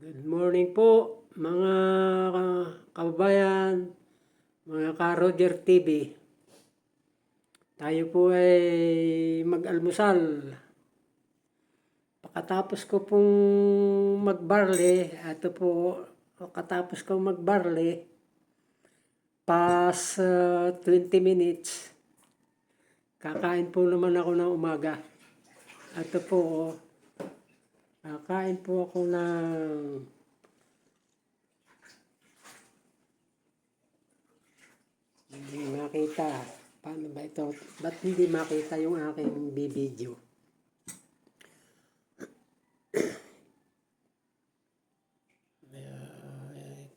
Good morning po mga kababayan, mga ka-Roger TV. Tayo po ay mag-almusal. Pagkatapos ko pong mag-barley, ito po, pagkatapos kong mag-barley, past 20 minutes, kakain po naman ako ng umaga. Ito po, kakain po ako ng hindi makita. Paano ba ito? Ba't hindi makita yung aking video?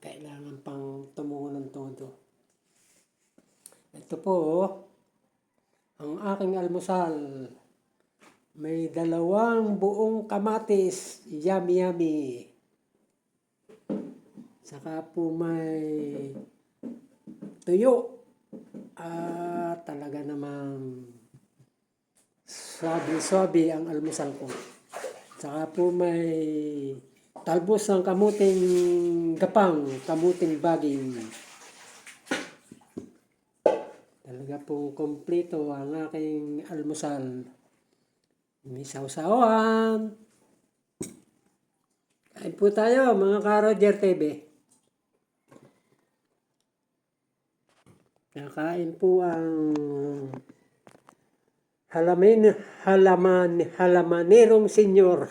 Kailangan pang tumuho ng todo. Ito po, ang aking almusal. May 2 buong kamatis, yummy yummy. Saka po may tuyo. Talaga namang swabe-swabe ang almusal ko. Saka po may talbos ng kamuting gapang, kamuting baging. Talaga pong kompleto ang aking almusal. May sausawan. Kain po tayo mga ka-Roger TV. Nakain po ang halamanerong senior.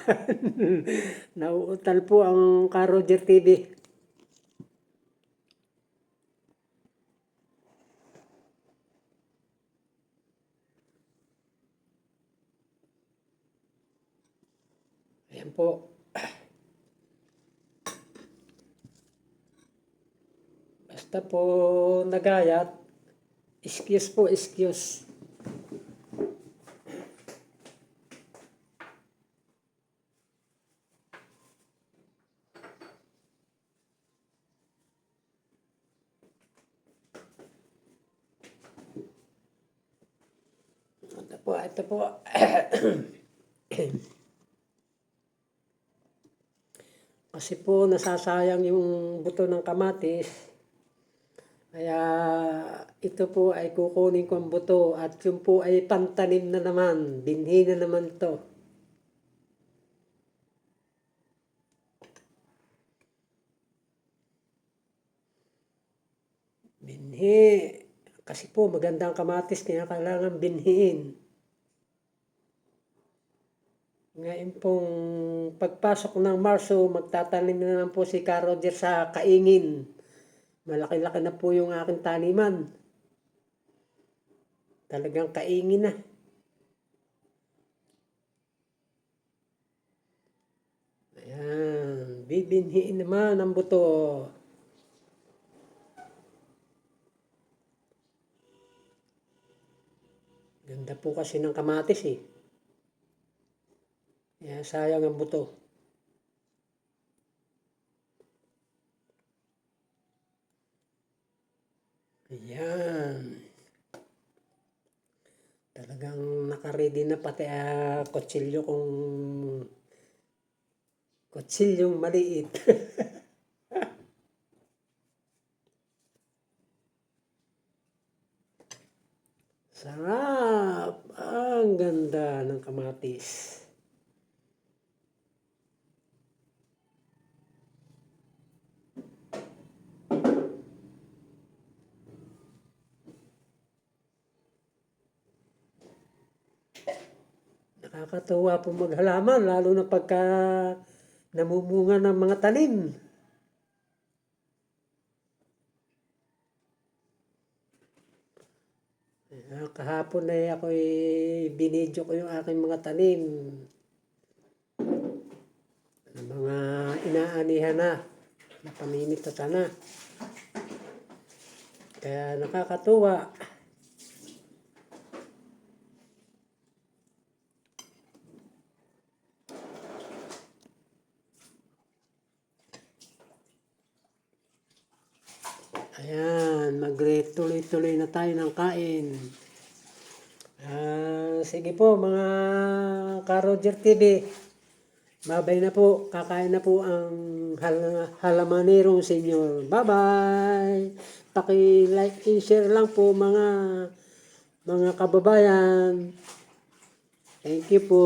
Nauutal po ang ka-Roger TV. Ayan po. Basta po nagayat, excuse po, excuse. Ito po. Kasi po nasasayang yung buto ng kamatis. Kaya ito po ay kukunin ko ang buto at yung po ay pantanim na naman. Binhi na naman to. Binhi. Kasi po magandang kamatis kaya kailangan binhiin. Ngayon pong pagpasok ng Marso, magtatanim na naman po si ka-Roger sa Kaingin. Malaki-laki na po yung aking taniman. Talagang kaingin na. Ayan, bibinhiin naman ang buto. Ganda po kasi ng kamatis eh. Kaya sayang ang buto. Ayan. Talagang nakaready na pati kutsilyo kung kutsilyong maliit. Sarap! Ang ganda ng kamatis. Nakakatuwa po maghalaman, lalo na pagka namumunga ng mga tanim. Kahapon ay ako'y binidyo ko yung aking mga tanim. Mga inaanihan na, napaninitata na. Kaya nakakatuwa. Ayan, tuloy-tuloy na tayo ng kain. Sige po mga ka-Roger TV. Babay na po. Kakain na po ang Halamanerong Senior. Bye-bye. Paki-like and share lang po mga kababayan. Thank you po.